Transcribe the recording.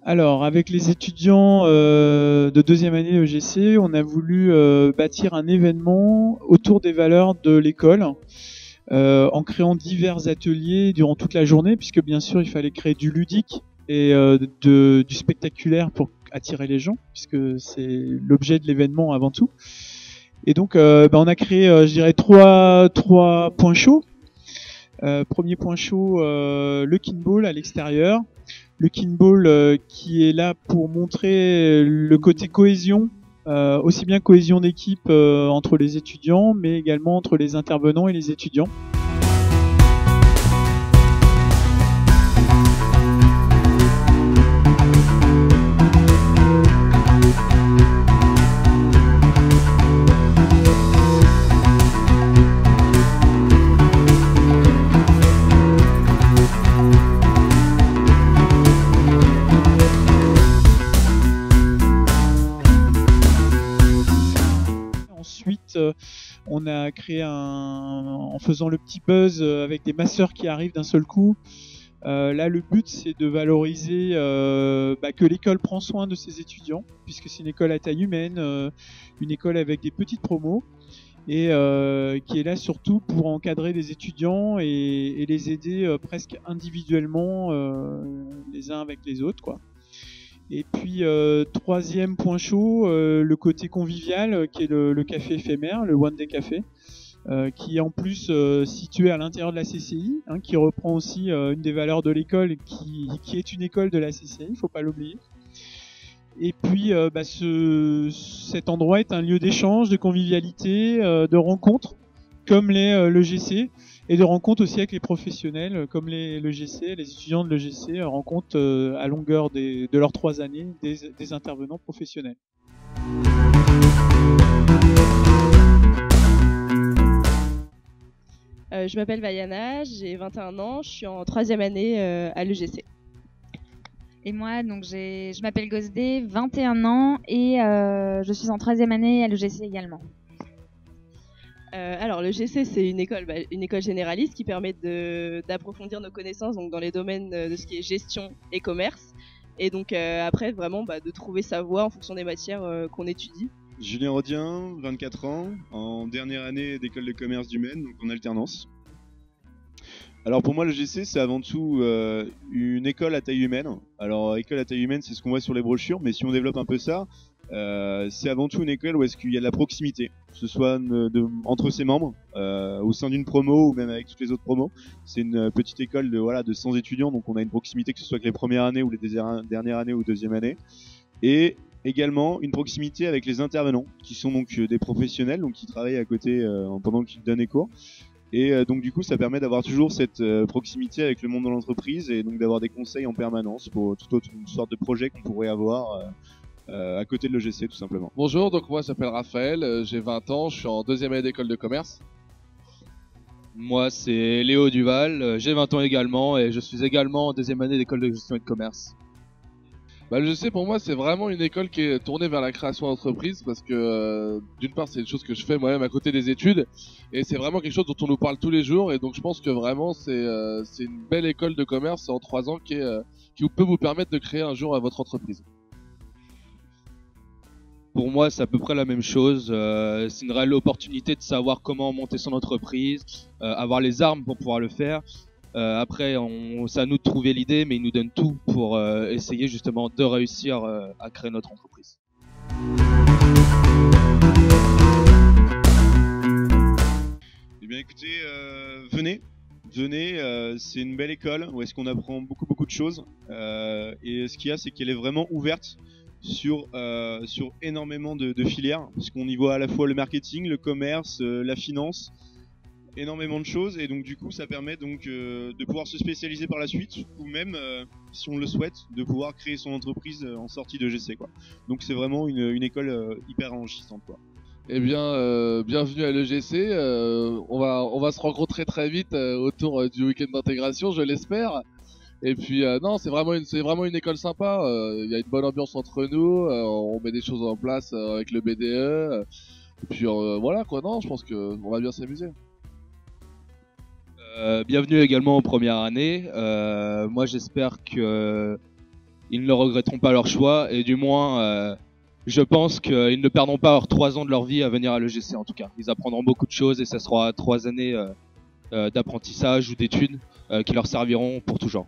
Alors, avec les étudiants de deuxième année EGC, on a voulu bâtir un événement autour des valeurs de l'école, en créant divers ateliers durant toute la journée, puisque bien sûr il fallait créer du ludique et du spectaculaire pour attirer les gens, puisque c'est l'objet de l'événement avant tout. Et donc on a créé, je dirais, trois points chauds. Premier point chaud, le kinball à l'extérieur. Le kinball qui est là pour montrer le côté cohésion, aussi bien cohésion d'équipe entre les étudiants, mais également entre les intervenants et les étudiants. Ensuite, on a créé en faisant le petit buzz avec des masseurs qui arrivent d'un seul coup. Là, le but, c'est de valoriser que l'école prend soin de ses étudiants, puisque c'est une école à taille humaine, une école avec des petites promos, et qui est là surtout pour encadrer des étudiants et les aider presque individuellement les uns avec les autres, quoi. Et puis troisième point chaud, le côté convivial qui est le café éphémère, le One Day Café, qui est en plus situé à l'intérieur de la CCI, qui reprend aussi une des valeurs de l'école, qui est une école de la CCI, il ne faut pas l'oublier. Et puis cet endroit est un lieu d'échange, de convivialité, de rencontres, comme l'EGC, et de rencontres aussi avec les professionnels, comme l'EGC, les étudiants de l'EGC rencontrent à longueur de leurs 3 années des intervenants professionnels. Je m'appelle Vaiana, j'ai 21 ans, je suis en 3e année à l'EGC. Et moi, donc je m'appelle Gosdé, 21 ans et je suis en 3e année à l'EGC également. Alors l'EGC, c'est une école généraliste qui permet d'approfondir nos connaissances donc, dans les domaines de ce qui est gestion et commerce. Et donc après, vraiment, de trouver sa voie en fonction des matières qu'on étudie. Julien Rodien, 24 ans, en dernière année d'école de commerce du Maine, donc en alternance. Alors pour moi, l'EGC, c'est avant tout une école à taille humaine. Alors école à taille humaine, c'est ce qu'on voit sur les brochures, mais si on développe un peu ça, c'est avant tout une école où est-ce qu'il y a de la proximité, que ce soit entre ses membres, au sein d'une promo ou même avec toutes les autres promos. C'est une petite école de 100 étudiants, donc on a une proximité que ce soit avec les premières années ou les dernières années ou deuxième année. Et également une proximité avec les intervenants, qui sont donc des professionnels, donc qui travaillent à côté pendant qu'ils donnent les cours. Et donc du coup, ça permet d'avoir toujours cette proximité avec le monde de l'entreprise et donc d'avoir des conseils en permanence pour toute autre sorte de projet qu'on pourrait avoir à côté de l'EGC tout simplement. Bonjour, donc moi je m'appelle Raphaël, j'ai 20 ans, je suis en 2e année d'école de commerce. Moi c'est Léo Duval, j'ai 20 ans également et je suis également en 2e année d'école de gestion et de commerce. L'EGC pour moi c'est vraiment une école qui est tournée vers la création d'entreprise parce que d'une part c'est une chose que je fais moi-même à côté des études et c'est vraiment quelque chose dont on nous parle tous les jours et donc je pense que vraiment c'est une belle école de commerce en 3 ans qui peut vous permettre de créer un jour votre entreprise. Pour moi, c'est à peu près la même chose. C'est une réelle opportunité de savoir comment monter son entreprise, avoir les armes pour pouvoir le faire. Après, c'est à nous de trouver l'idée, mais ils nous donnent tout pour essayer justement de réussir à créer notre entreprise. Eh bien écoutez, venez, c'est une belle école où est-ce qu'on apprend beaucoup de choses. Et ce qu'il y a, c'est qu'elle est vraiment ouverte sur énormément de filières, parce qu'on y voit à la fois le marketing, le commerce, la finance, énormément de choses, et donc du coup ça permet donc de pouvoir se spécialiser par la suite, ou même si on le souhaite, de pouvoir créer son entreprise en sortie de GC quoi. Donc c'est vraiment une école hyper enrichissante quoi. Eh bien, bienvenue à l'EGC. On va se rencontrer très vite autour du week-end d'intégration, je l'espère. Et puis non, c'est vraiment une école sympa. Il y a une bonne ambiance entre nous. On met des choses en place avec le BDE. Et puis voilà quoi. Non, je pense que on va bien s'amuser. Bienvenue également aux premières années. Moi, j'espère que ils ne regretteront pas leur choix et du moins, je pense qu'ils ne perdront pas leurs 3 ans de leur vie à venir à l'EGC en tout cas. Ils apprendront beaucoup de choses et ça sera 3 années d'apprentissage ou d'études qui leur serviront pour toujours.